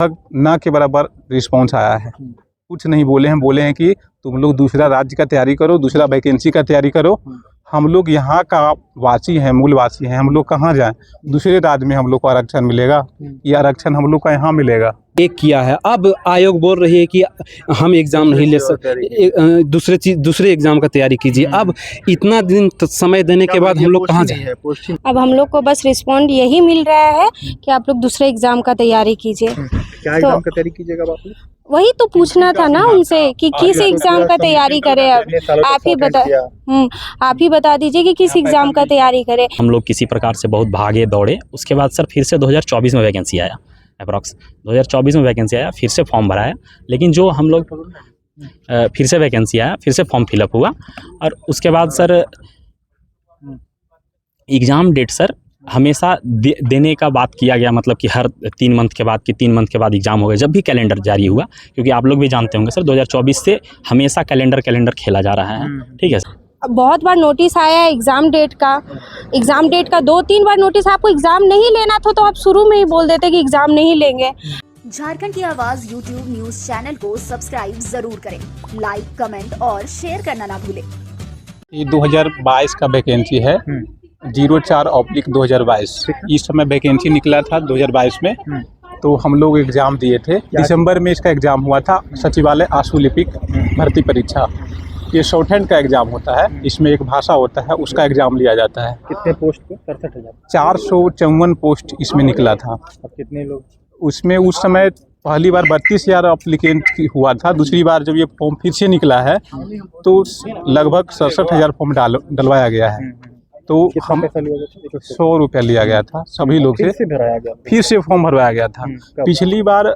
ना के बराबर रिस्पॉन्स आया है। कुछ नहीं बोले हैं, बोले हैं कि तुम लोग दूसरा राज्य का तैयारी करो, दूसरा वैकेंसी का तैयारी करो। हम लोग यहाँ का वासी हैं, मूल वासी हैं, हम लोग कहाँ जाएं? दूसरे राज्य में हम लोग को आरक्षण मिलेगा, ये आरक्षण हम लोग का यहाँ मिलेगा। एक किया है, अब आयोग बोल रही है कि हम एग्जाम नहीं ले सकते, दूसरे एग्जाम का तैयारी कीजिए। अब इतना दिन समय देने के बाद हम लोग कहाँ जाए? अब हम लोग को बस रिस्पॉन्ड यही मिल रहा है कि आप लोग दूसरे एग्जाम का तैयारी कीजिए। क्या एग्जाम का तैयारी कीजिएगा आप? वही तो पूछना था ना उनसे कि किस एग्जाम का तैयारी करें। अब आप ही बता दीजिए कि किस एग्जाम का तैयारी करें। हम लोग किसी प्रकार से बहुत भागे दौड़े, उसके बाद सर फिर से 2024 में वैकेंसी आया, अप्रॉक्स 2024 में वैकेंसी आया, फिर से फॉर्म भराया। लेकिन जो हम लोग फिर से वैकेंसी आया, फिर से फॉर्म फिलअप हुआ और उसके बाद सर एग्ज़ाम डेट सर हमेशा देने का बात किया गया, मतलब कि हर 3 मंथ के बाद, कि 3 मंथ के बाद एग्ज़ाम हो गए जब भी कैलेंडर जारी हुआ। क्योंकि आप लोग भी जानते होंगे सर 2024 से हमेशा कैलेंडर खेला जा रहा है, ठीक है सर। बहुत बार नोटिस आया है एग्ज़ाम डेट का 2-3 बार नोटिस। आपको एग्ज़ाम नहीं लेना था तो आप शुरू में ही बोल देते कि एग्ज़ाम नहीं लेंगे। झारखंड की आवाज़ यूट्यूब न्यूज़ चैनल को सब्सक्राइब जरूर करें, लाइक, कमेंट और शेयर करना ना भूलें। ये 2022 का वैकेंसी है, 04/2022। इस समय वैकेंसी निकला था 2022 में, तो हम लोग एग्ज़ाम दिए थे। दिसंबर में इसका एग्ज़ाम हुआ था, सचिवालय आशुलिपिक भर्ती परीक्षा। ये शॉर्ट हैंड का एग्ज़ाम होता है, इसमें एक भाषा होता है, उसका एग्ज़ाम लिया जाता है। कितने पोस्ट पे? 67,000। 454 पोस्ट इसमें निकला था। अब कितने लोग उसमें उस समय पहली बार 32,000 अप्लीकेंट हुआ था। दूसरी बार जब ये फॉर्म फिर से निकला है तो लगभग 67,000 फॉर्म डलवाया गया है। तो हम 100 रुपया लिया गया था सभी लोग से, फिर से फॉर्म भरवाया गया था। पिछली बार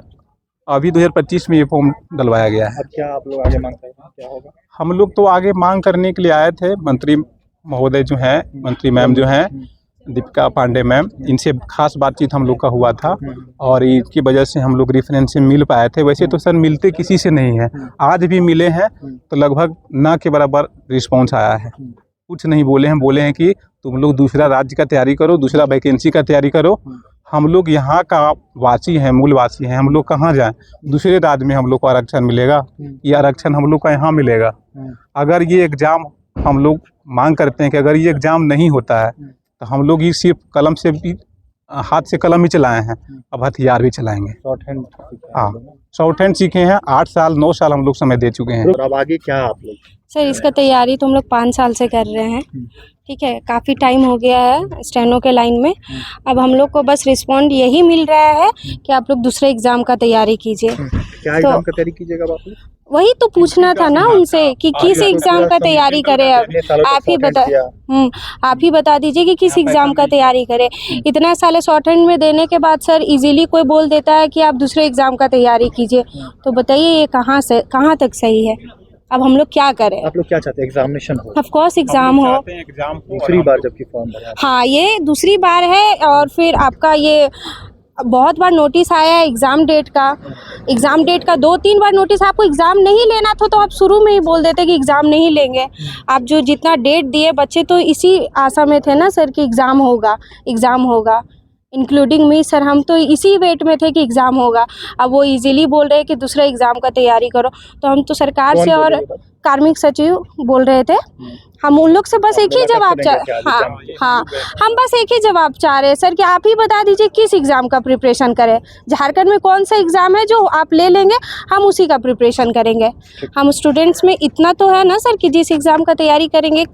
अभी 2025 में ये फॉर्म डलवाया गया है। अब क्या आप लोग आगे मांग रहे हैं, क्या होगा? हम लोग तो आगे मांग करने के लिए आए थे। मंत्री महोदय जो हैं, मंत्री मैम जो हैं, दीपिका पांडे मैम, इनसे खास बातचीत हम लोग का हुआ था और इनकी वजह से हम लोग रेफरेंस से मिल पाए थे। वैसे तो सर मिलते किसी से नहीं है, आज भी मिले हैं तो लगभग ना के बराबर रिस्पॉन्स आया है। कुछ नहीं बोले हैं, बोले हैं कि तुम लोग दूसरा राज्य का तैयारी करो, दूसरा वैकेंसी का तैयारी करो। हम लोग यहाँ का वासी हैं, मूल वासी हैं, हम लोग कहाँ जाएं? दूसरे राज्य में हम लोग को आरक्षण मिलेगा, ये आरक्षण हम लोग का यहाँ मिलेगा। अगर ये एग्ज़ाम हम लोग मांग करते हैं कि अगर ये एग्ज़ाम नहीं होता है तो हम लोग ही सिर्फ कलम से भी, हाथ से कलम ही चलाए हैं, अब हथियार भी चलाएंगे। हाँ, शॉर्ट हैंड सीखे हैं, 8 साल 9 साल हम लोग समय दे चुके हैं। और अब आगे क्या आप लोग? सर इसका तैयारी तो हम लोग 5 साल से कर रहे हैं, ठीक है, काफ़ी टाइम हो गया है स्टेनो के लाइन में। अब हम लोग को बस रिस्पॉन्ड यही मिल रहा है कि आप लोग दूसरे एग्ज़ाम का तैयारी कीजिए। क्या एग्जाम का तैयारी कीजिएगा आप? वही तो पूछना था ना उनसे कि किस एग्ज़ाम का तैयारी करें। अब आप ही बता दीजिए कि किस एग्ज़ाम का तैयारी करें। इतना साल शॉर्ट हैंड में देने के बाद सर इजीली कोई बोल देता है कि आप दूसरे एग्ज़ाम का तैयारी कीजिए, तो बताइए ये कहाँ तक सही है? अब हम लोग क्या करें? आप लोग क्या चाहते हैं? एग्जामिनेशन हो, ऑफ कोर्स एग्ज़ाम हो। दूसरी बार जबकि फॉर्म भरा। हाँ, ये दूसरी बार है और फिर आपका ये बहुत बार नोटिस आया है एग्ज़ाम डेट का 2-3 बार नोटिस। आपको एग्ज़ाम नहीं लेना था तो आप शुरू में ही बोल देते कि एग्ज़ाम नहीं लेंगे। आप जो जितना डेट दिए, बच्चे तो इसी आशा में थे ना सर कि एग्ज़ाम होगा, इंक्लूडिंग मी सर, हम तो इसी वेट में थे कि एग्ज़ाम होगा। अब वो इजीली बोल रहे हैं कि दूसरे एग्ज़ाम का तैयारी करो, तो हम तो सरकार से और कार्मिक सचिव बोल रहे थे, हम उन लोग से बस एक ही जवाब हम बस एक ही जवाब चाह रहे हैं सर कि आप ही बता दीजिए किस एग्ज़ाम का प्रिपरेशन करें। झारखंड में कौन सा एग्ज़ाम है जो आप ले लेंगे, हम उसी का प्रिपरेशन करेंगे। हम स्टूडेंट्स में इतना तो है ना सर कि जिस एग्ज़ाम का तैयारी करेंगे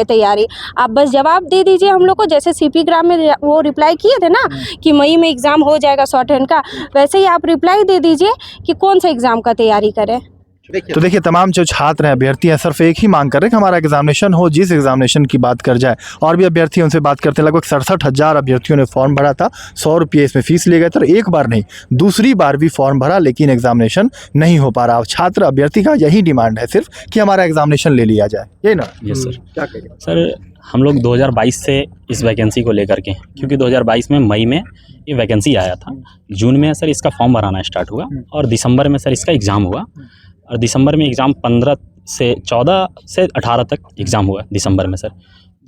तैयारी। आप बस जवाब दे दीजिए हम लोग को, जैसे CP ग्राम में वो रिप्लाई किए थे ना कि मई में एग्ज़ाम हो जाएगा शॉर्ट हैंड का, वैसे ही आप रिप्लाई दे दीजिए कि कौन सा एग्ज़ाम का तैयारी करें। तो देखिए, तमाम जो छात्र हैं, अभ्यर्थी हैं, सिर्फ एक ही मांग कर रहे हैं कि हमारा एग्जामिनेशन हो, जिस एग्जामिनेशन की बात कर जाए। और भी अभ्यर्थी उनसे बात करते हैं। लगभग 67,000 अभ्यर्थियों ने फॉर्म भरा था, 100 रुपये इसमें फीस लिए गए थे। एक बार नहीं, दूसरी बार भी फॉर्म भरा, लेकिन एग्जामिनेशन नहीं हो पा रहा। छात्र अभ्यर्थी का यही डिमांड है सिर्फ कि हमारा एग्जामिनेशन ले लिया जाए, ये ना? Yes sir. क्या कहेंगे सर, हम लोग 2022 से इस वैकेंसी को लेकर के, क्योंकि 2022 में मई में ये वैकेंसी आया था, जून में सर इसका फॉर्म भराना स्टार्ट हुआ और दिसंबर में सर इसका एग्ज़ाम हुआ। और दिसंबर में एग्ज़ाम 14 से 18 तक एग्ज़ाम हुआ दिसंबर में सर।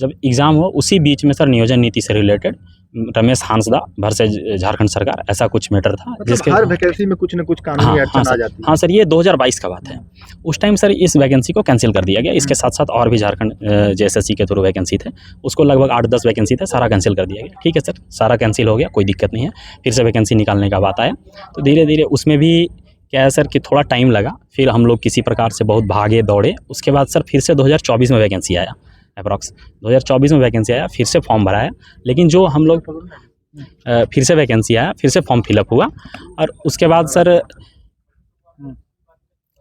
जब एग्ज़ाम हुआ उसी बीच में सर नियोजन नीति से रिलेटेड रमेश हांसदा वर्सेज झारखंड सरकार, ऐसा कुछ मैटर था जिसके हर वैकेंसी में कुछ न कुछ कानूनी अड़चन आ जाती है। हाँ सर, ये 2022 का बात है। उस टाइम सर इस वैकेंसी को कैंसिल कर दिया गया। इसके साथ साथ और भी झारखंड JSSC के थ्रू वैकेंसी थे, उसको लगभग 8-10 वैकेंसी थे, सारा कैंसिल कर दिया गया। ठीक है सर, सारा कैंसिल हो गया, कोई दिक्कत नहीं है। फिर से वैकेंसी निकालने का बात आया, तो धीरे धीरे उसमें भी क्या है सर कि थोड़ा टाइम लगा। फिर हम लोग किसी प्रकार से बहुत भागे दौड़े। उसके बाद सर फिर से 2024 में वैकेंसी आया, अप्रॉक्स 2024 में वैकेंसी आया, फिर से फॉर्म भराया। लेकिन जो हम लोग फिर से वैकेंसी आया, फिर से फॉर्म फिलअप हुआ, और उसके बाद सर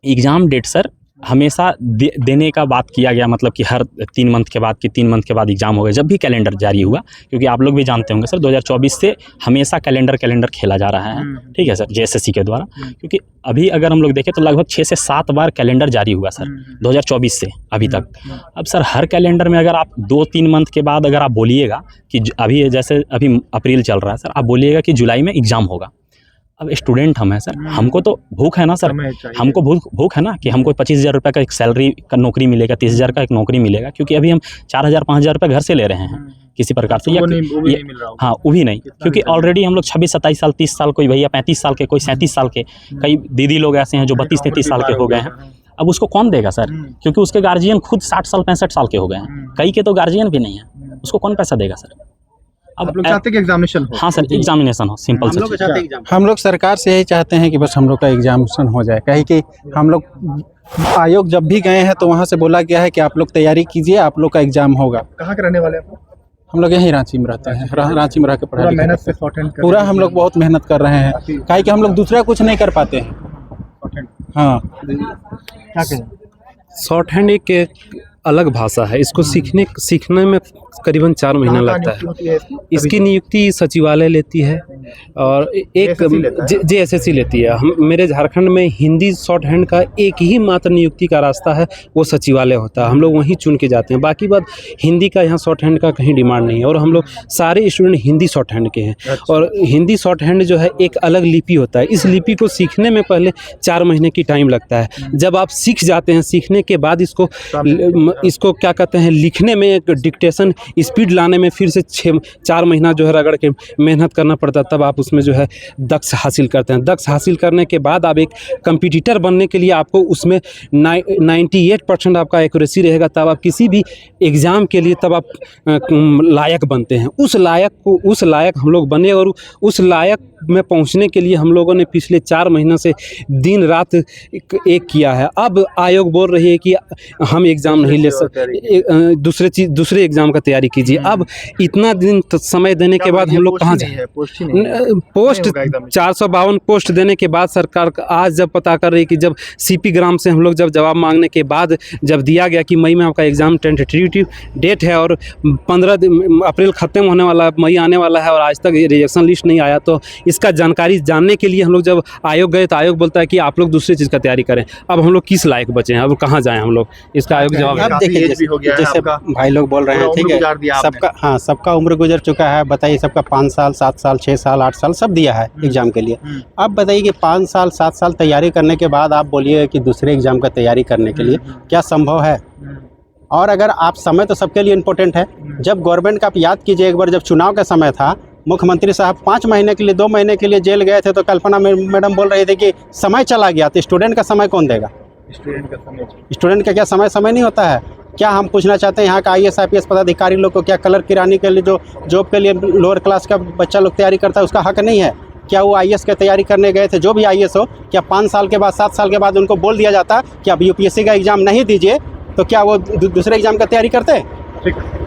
एग्ज़ाम डेट सर हमेशा देने का बात किया गया, मतलब कि हर 3 मंथ के बाद, कि 3 मंथ के बाद एग्ज़ाम हो गए जब भी कैलेंडर जारी हुआ। क्योंकि आप लोग भी जानते होंगे सर 2024 से हमेशा कैलेंडर खेला जा रहा है, ठीक है सर, JSSC के द्वारा। क्योंकि अभी अगर हम लोग देखें तो लगभग 6 से 7 बार कैलेंडर जारी हुआ सर 2024 से अभी तक। अब सर हर कैलेंडर में अगर आप 2-3 मंथ के बाद अगर आप बोलिएगा कि अभी, जैसे अभी अप्रैल चल रहा है सर, आप बोलिएगा कि जुलाई में एग्ज़ाम होगा। अब स्टूडेंट हम हैं सर, हमको तो भूख है ना सर, हमको भूख है ना कि हमको 25,000 रुपये का एक सैलरी का नौकरी मिलेगा, 30,000 का एक नौकरी मिलेगा। क्योंकि अभी हम 4,000-5,000 रुपये घर से ले रहे हैं किसी प्रकार से, या हाँ वो भी नहीं, क्योंकि ऑलरेडी हम लोग 26-27 साल, 30 साल, कोई भैया 35 साल के, कोई 37 साल के, कई दीदी लोग ऐसे हैं जो 32-33 साल के हो गए हैं। अब उसको कौन देगा सर, क्योंकि उसके गार्जियन खुद 60 साल 65 साल के हो गए हैं, कई के तो गार्जियन भी नहीं है, उसको कौन पैसा देगा सर। अब लोग चाहते हैं कि एग्जामिनेशन हो। हाँ सर, एग्जामिनेशन हो, सिंपल से। हम लोग सरकार से यही चाहते हैं कि बस हम लोग का एग्जामिनेशन हो जाए। कहीं कि हम लोग आयोग जब भी गए हैं तो वहाँ से बोला गया है कि आप लोग तैयारी कीजिए, आप लोग का एग्जाम होगा। कहाँ के रहने वाले हैं आप? हम लोग यहीं रांची में रहते हैं, रांची में रह के पढ़ाई मेहनत से शॉर्ट पूरा हम लोग बहुत मेहनत कर रहे हैं, कहीं कि हम लोग दूसरा कुछ नहीं कर पाते हैं। हाँ, क्या कहें? शॉर्ट हैंड एक अलग भाषा है, इसको सीखने में करीबन 4 महीना लगता है। इसकी नियुक्ति सचिवालय लेती है और एक JSSC लेती है। मेरे झारखंड में हिंदी शॉर्ट हैंड का एक ही मात्र नियुक्ति का रास्ता है, वो सचिवालय होता है। हम लोग वहीं चुन के जाते हैं, बाकी बात हिंदी का यहाँ शॉर्ट हैंड का कहीं डिमांड नहीं है। और हम लोग सारे स्टूडेंट हिंदी शॉर्ट हैंड के हैं। और हिंदी शॉर्ट हैंड जो है एक अलग लिपि होता है, इस लिपि को सीखने में पहले 4 महीने की टाइम लगता है। जब आप सीख जाते हैं, सीखने के बाद इसको क्या कहते हैं, लिखने में एक डिक्टेशन स्पीड लाने में फिर से 4 महीना जो है रगड़ के मेहनत करना पड़ता है, तब आप उसमें जो है दक्ष हासिल करते हैं। दक्ष हासिल करने के बाद आप एक कंपटीटर बनने के लिए आपको उसमें 98% आपका एक्यूरेसी रहेगा, तब आप किसी भी एग्ज़ाम के लिए तब आप लायक बनते हैं। उस लायक हम लोग बने, और उस लायक में पहुंचने के लिए हम लोगों ने पिछले 4 महीनों से दिन रात एक किया है। अब आयोग बोल रही है कि हम एग्ज़ाम नहीं ले सकते, दूसरे एग्ज़ाम का तैयारी कीजिए। अब इतना दिन समय देने के बाद हम लोग कहाँ जाए? पोस्ट 452 पोस्ट देने के बाद सरकार आज जब पता कर रही कि जब CP ग्राम से हम लोग जब जवाब मांगने के बाद जब दिया गया कि मई में आपका एग्ज़ाम टेंटेटिव डेट है और 15 अप्रैल ख़त्म होने वाला है, मई आने वाला है और आज तक रिजेक्शन लिस्ट नहीं आया, तो इसका जानकारी जानने के लिए हम लोग जब आयोग गए तो आयोग बोलता है कि आप लोग दूसरी चीज़ का तैयारी करें। अब हम लोग किस लायक बचे हैं, अब कहाँ जाएँ हम लोग? इसका आयोग जवाब अब देखिए जैसे भाई लोग बोल रहे हैं, ठीक है, सबका उम्र गुजर चुका है। बताइए, सबका 5 साल 7 साल 6 साल 8 साल सब दिया है एग्जाम के लिए। अब बताइए कि 5 साल 7 साल तैयारी करने के बाद आप बोलिए कि दूसरे एग्जाम का तैयारी करने के लिए क्या संभव है? और अगर आप, समय तो सबके लिए इम्पोर्टेंट है। जब गवर्नमेंट का आप याद कीजिए, एक बार जब चुनाव का समय था, मुख्यमंत्री साहब 5 महीने के लिए 2 महीने के लिए जेल गए थे, तो कल्पना मैडम बोल रही थी कि समय चला गया, तो स्टूडेंट का समय कौन देगा? स्टूडेंट का क्या समय नहीं होता है? क्या हम पूछना चाहते हैं यहाँ का IAS IPS पदाधिकारी लोग को, क्या कलर किरानी के लिए जो जॉब के लिए लोअर क्लास का बच्चा लोग तैयारी करता है उसका हक नहीं है? क्या वो IAS की तैयारी करने गए थे, जो भी IAS हो, क्या 5 साल के बाद 7 साल के बाद उनको बोल दिया जाता कि अब UPSC का एग्ज़ाम नहीं दीजिए, तो क्या वो दूसरे एग्ज़ाम का तैयारी करते? ठीक है।